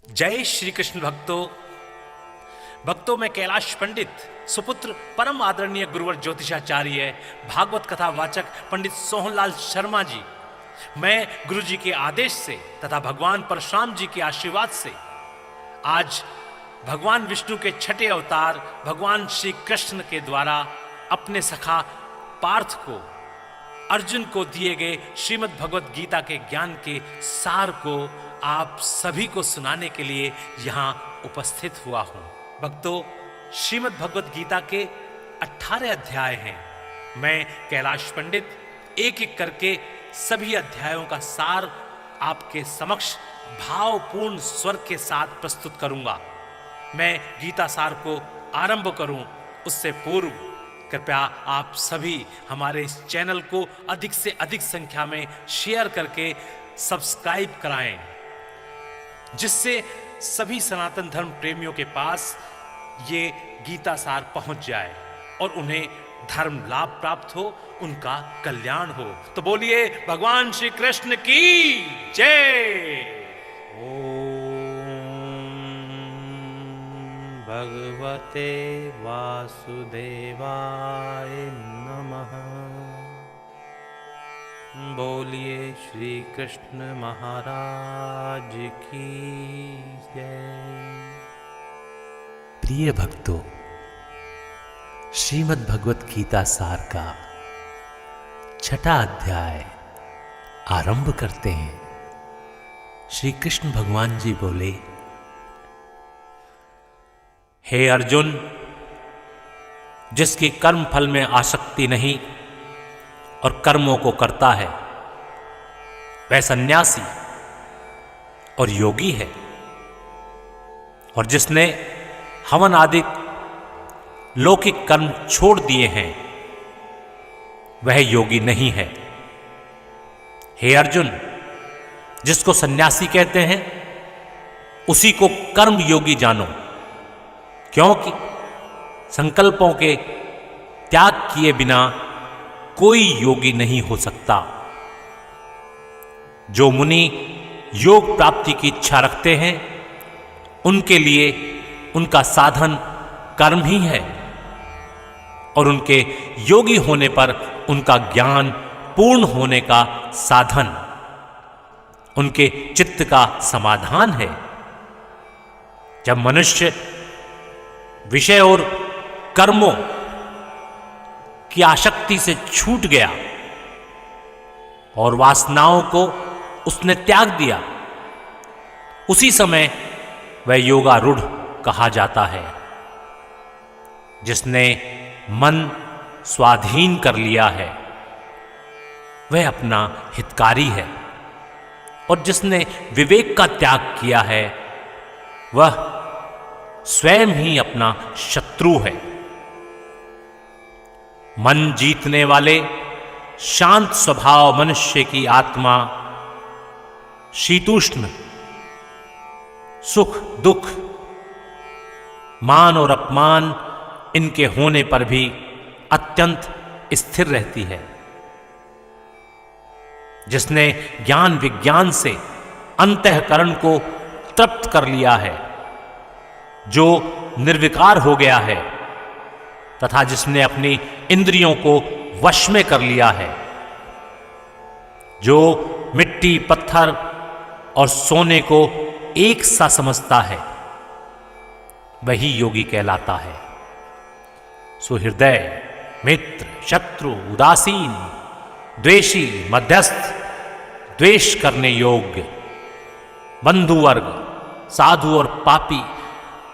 जय श्री कृष्ण भक्तों में कैलाश पंडित सुपुत्र परम आदरणीय गुरुवर ज्योतिषाचार्य भागवत कथा वाचक पंडित सोहनलाल शर्मा जी, मैं गुरु जी के आदेश से तथा भगवान परशुराम जी के आशीर्वाद से आज भगवान विष्णु के छठे अवतार भगवान श्री कृष्ण के द्वारा अपने सखा पार्थ को अर्जुन को दिए गए श्रीमद् भगवत गीता के ज्ञान के सार को आप सभी को सुनाने के लिए यहाँ उपस्थित हुआ हूँ। भक्तों, श्रीमद् भगवत गीता के 18 अध्याय हैं। मैं कैलाश पंडित एक एक करके सभी अध्यायों का सार आपके समक्ष भावपूर्ण स्वर के साथ प्रस्तुत करूंगा। मैं गीता सार को आरंभ करूं उससे पूर्व कृपया आप सभी हमारे इस चैनल को अधिक से अधिक संख्या में शेयर करके सब्सक्राइब कराएं, जिससे सभी सनातन धर्म प्रेमियों के पास ये गीता सार पहुंच जाए और उन्हें धर्म लाभ प्राप्त हो, उनका कल्याण हो। तो बोलिए भगवान श्री कृष्ण की जय। भगवते वासुदेवाय नमः। बोलिए श्री कृष्ण महाराज की जय। प्रिय भक्तों, श्रीमद् भगवत गीता सार का छठा अध्याय आरंभ करते हैं। श्री कृष्ण भगवान जी बोले, हे अर्जुन, जिसकी कर्म फल में आसक्ति नहीं और कर्मों को करता है वह सन्यासी और योगी है, और जिसने हवन आदि लौकिक कर्म छोड़ दिए हैं वह योगी नहीं है। हे अर्जुन, जिसको सन्यासी कहते हैं उसी को कर्म योगी जानो, क्योंकि संकल्पों के त्याग किए बिना कोई योगी नहीं हो सकता। जो मुनि योग प्राप्ति की इच्छा रखते हैं उनके लिए उनका साधन कर्म ही है, और उनके योगी होने पर उनका ज्ञान पूर्ण होने का साधन उनके चित्त का समाधान है। जब मनुष्य विषय और कर्मों की आसक्ति से छूट गया और वासनाओं को उसने त्याग दिया, उसी समय वह योगारूढ़ कहा जाता है। जिसने मन स्वाधीन कर लिया है वह अपना हितकारी है, और जिसने विवेक का त्याग किया है वह स्वयं ही अपना शत्रु है। मन जीतने वाले शांत स्वभाव मनुष्य की आत्मा शीतोष्ण सुख दुख मान और अपमान इनके होने पर भी अत्यंत स्थिर रहती है। जिसने ज्ञान विज्ञान से अंतःकरण को तृप्त कर लिया है, जो निर्विकार हो गया है, तथा जिसने अपनी इंद्रियों को वश में कर लिया है, जो मिट्टी पत्थर और सोने को एक सा समझता है, वही योगी कहलाता है। सुहृदय मित्र शत्रु उदासीन द्वेषी मध्यस्थ द्वेष करने योग्य बंधु वर्ग साधु और पापी,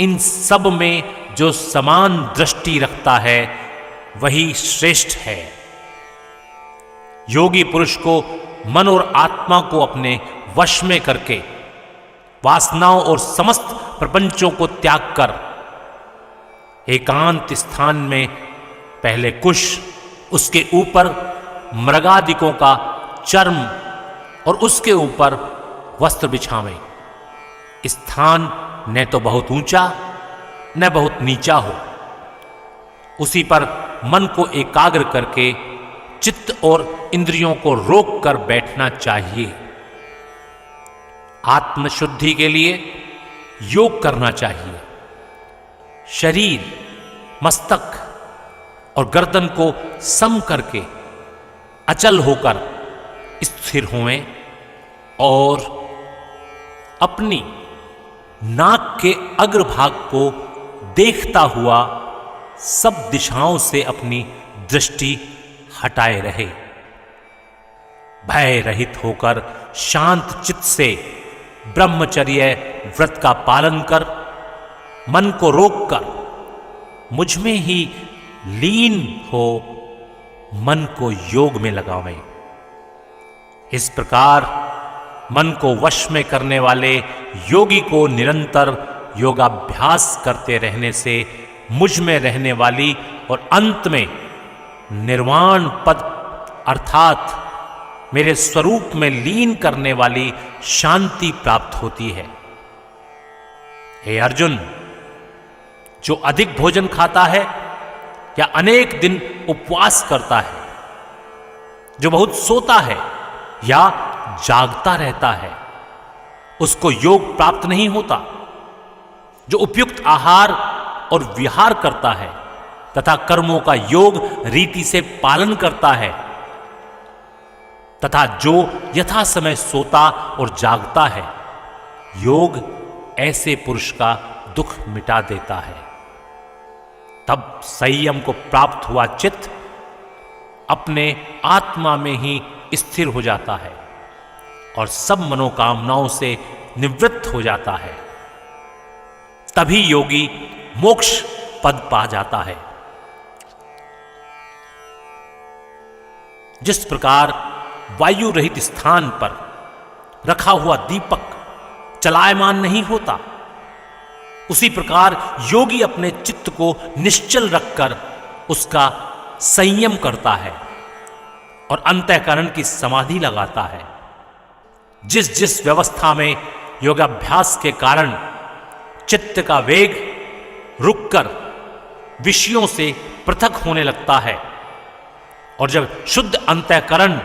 इन सब में जो समान दृष्टि रखता है वही श्रेष्ठ है। योगी पुरुष को मन और आत्मा को अपने वश में करके वासनाओं और समस्त प्रपंचों को त्याग कर एकांत स्थान में पहले कुश, उसके ऊपर मृगादिकों का चर्म और उसके ऊपर वस्त्र बिछावें। स्थान न तो बहुत ऊंचा न बहुत नीचा हो, उसी पर मन को एकाग्र करके चित्त और इंद्रियों को रोक कर बैठना चाहिए। आत्मशुद्धि के लिए योग करना चाहिए। शरीर, मस्तक और गर्दन को सम करके अचल होकर स्थिर होएं और अपनी नाक के अग्रभाग को देखता हुआ सब दिशाओं से अपनी दृष्टि हटाए रहे। भय रहित होकर शांत चित्त से ब्रह्मचर्य व्रत का पालन कर मन को रोककर मुझ में ही लीन हो मन को योग में लगावें। इस प्रकार मन को वश में करने वाले योगी को निरंतर योगाभ्यास करते रहने से मुझ में रहने वाली और अंत में निर्वाण पद अर्थात मेरे स्वरूप में लीन करने वाली शांति प्राप्त होती है। हे अर्जुन, जो अधिक भोजन खाता है या अनेक दिन उपवास करता है, जो बहुत सोता है या जागता रहता है, उसको योग प्राप्त नहीं होता। जो उपयुक्त आहार और विहार करता है तथा कर्मों का योग रीति से पालन करता है तथा जो यथा समय सोता और जागता है, योग ऐसे पुरुष का दुख मिटा देता है। तब संयम को प्राप्त हुआ चित्त अपने आत्मा में ही स्थिर हो जाता है और सब मनोकामनाओं से निवृत्त हो जाता है। तभी योगी मोक्ष पद पा जाता है। जिस प्रकार वायु रहित स्थान पर रखा हुआ दीपक चलायमान नहीं होता, उसी प्रकार योगी अपने चित्त को निश्चल रखकर उसका संयम करता है और अंतःकरण की समाधि लगाता है। जिस जिस व्यवस्था में योगाभ्यास के कारण चित्त का वेग रुककर विषयों से पृथक होने लगता है और जब शुद्ध अंतःकरण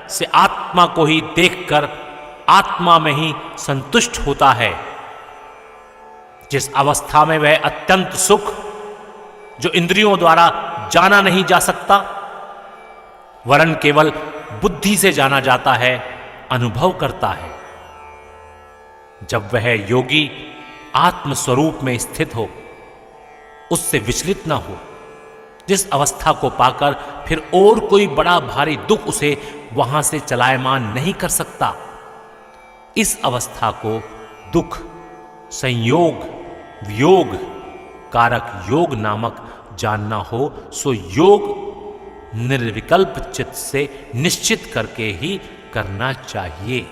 से आत्मा को ही देखकर आत्मा में ही संतुष्ट होता है, जिस अवस्था में वह अत्यंत सुख जो इंद्रियों द्वारा जाना नहीं जा सकता वरन केवल बुद्धि से जाना जाता है, अनुभव करता है। जब वह योगी आत्म स्वरूप में स्थित हो, उससे विचलित न हो, जिस अवस्था को पाकर फिर और कोई बड़ा भारी दुख उसे वहां से चलायमान नहीं कर सकता, इस अवस्था को दुख संयोग वियोग कारक योग नामक जानना हो, सो योग निर्विकल्प चित्त से निश्चित करके ही करना चाहिए।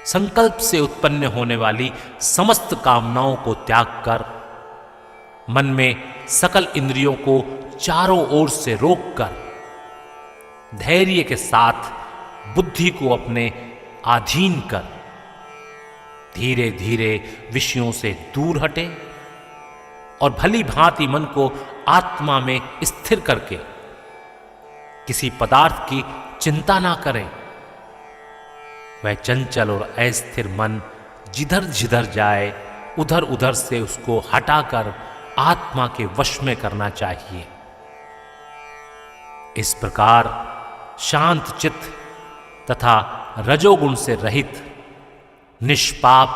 संकल्प से उत्पन्न होने वाली समस्त कामनाओं को त्याग कर मन में सकल इंद्रियों को चारों ओर से रोककर धैर्य के साथ बुद्धि को अपने अधीन कर धीरे धीरे विषयों से दूर हटे और भली भांति मन को आत्मा में स्थिर करके किसी पदार्थ की चिंता ना करें। वह चंचल और अस्थिर मन जिधर जिधर जाए उधर उधर से उसको हटाकर आत्मा के वश में करना चाहिए। इस प्रकार शांत चित्त तथा रजोगुण से रहित निष्पाप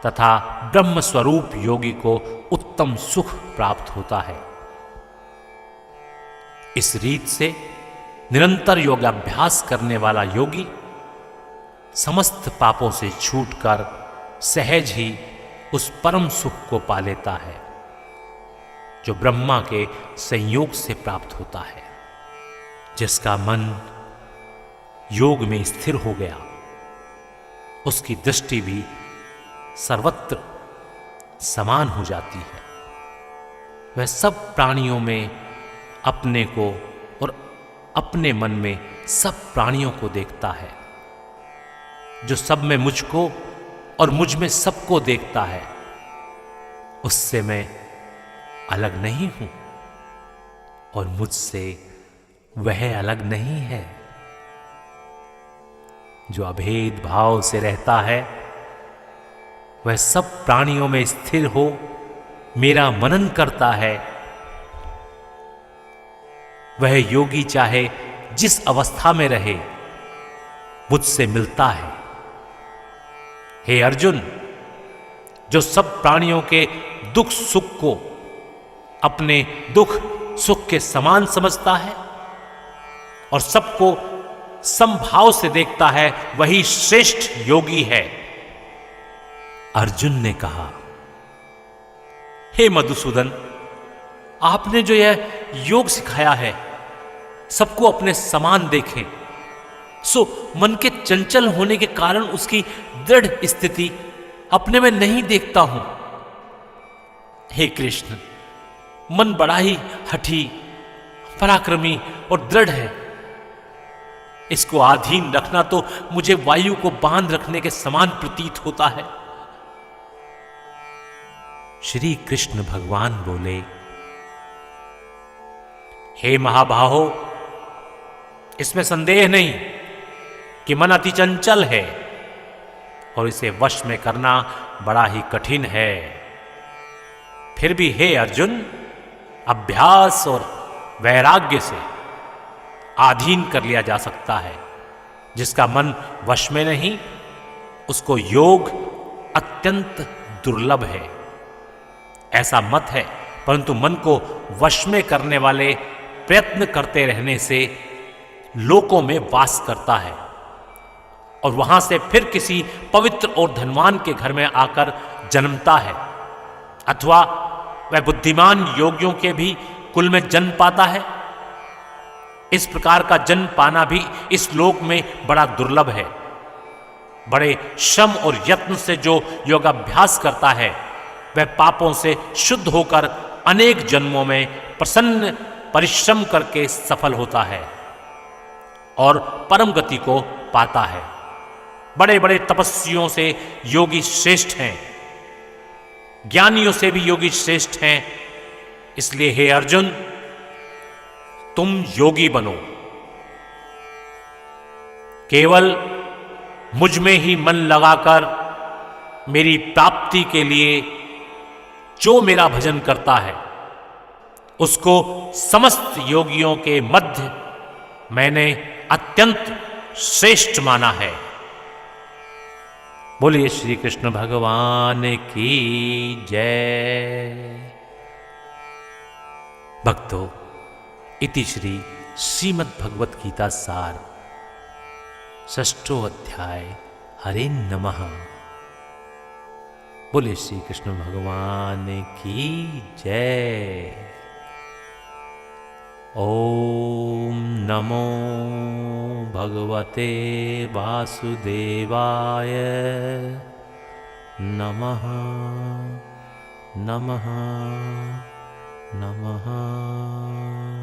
तथा ब्रह्म स्वरूप योगी को उत्तम सुख प्राप्त होता है। इस रीत से निरंतर योगाभ्यास करने वाला योगी समस्त पापों से छूटकर सहज ही उस परम सुख को पा लेता है जो ब्रह्मा के संयोग से प्राप्त होता है। जिसका मन योग में स्थिर हो गया, उसकी दृष्टि भी सर्वत्र समान हो जाती है। वह सब प्राणियों में अपने को और अपने मन में सब प्राणियों को देखता है। जो सब में मुझको और मुझ में सबको देखता है, उससे मैं अलग नहीं हूं और मुझसे वह अलग नहीं है। जो अभेद भाव से रहता है वह सब प्राणियों में स्थिर हो मेरा मनन करता है, वह योगी चाहे जिस अवस्था में रहे मुझसे मिलता है। हे अर्जुन, जो सब प्राणियों के दुख सुख को अपने दुख सुख के समान समझता है और सबको समभाव से देखता है, वही श्रेष्ठ योगी है। अर्जुन ने कहा, हे मधुसूदन, आपने जो यह योग सिखाया है, सबको अपने समान देखें, सो मन के चंचल होने के कारण उसकी दृढ़ स्थिति अपने में नहीं देखता हूं। हे कृष्ण, मन बड़ा ही हठी, पराक्रमी और दृढ़ है। इसको आधीन रखना तो मुझे वायु को बांध रखने के समान प्रतीत होता है। श्री कृष्ण भगवान बोले, हे महाबाहो, इसमें संदेह नहीं कि मन अति चंचल है और इसे वश में करना बड़ा ही कठिन है। फिर भी हे अर्जुन, अभ्यास और वैराग्य से आधीन कर लिया जा सकता है। जिसका मन वश में नहीं, उसको योग अत्यंत दुर्लभ है, ऐसा मत है। परंतु मन को वश में करने वाले प्रयत्न करते रहने से लोकों में वास करता है और वहां से फिर किसी पवित्र और धनवान के घर में आकर जन्मता है, अथवा वह बुद्धिमान योगियों के भी कुल में जन्म पाता है। इस प्रकार का जन्म पाना भी इस लोक में बड़ा दुर्लभ है। बड़े श्रम और यत्न से जो योगाभ्यास करता है, वह पापों से शुद्ध होकर अनेक जन्मों में प्रसन्न परिश्रम करके सफल होता है और परम गति को पाता है। बड़े बड़े तपस्वियों से योगी श्रेष्ठ हैं, ज्ञानियों से भी योगी श्रेष्ठ हैं। इसलिए हे अर्जुन, तुम योगी बनो। केवल मुझ में ही मन लगाकर मेरी प्राप्ति के लिए जो मेरा भजन करता है, उसको समस्त योगियों के मध्य मैंने अत्यंत श्रेष्ठ माना है। बोलिए श्री कृष्ण भगवान की जय। भक्तों, इति श्री श्रीमद् भगवत गीता सार षष्ठो अध्याय। हरे नमः। बोले श्री कृष्ण भगवान की जय। ओम नमो भगवते वासुदेवाय नमः नमः नमः।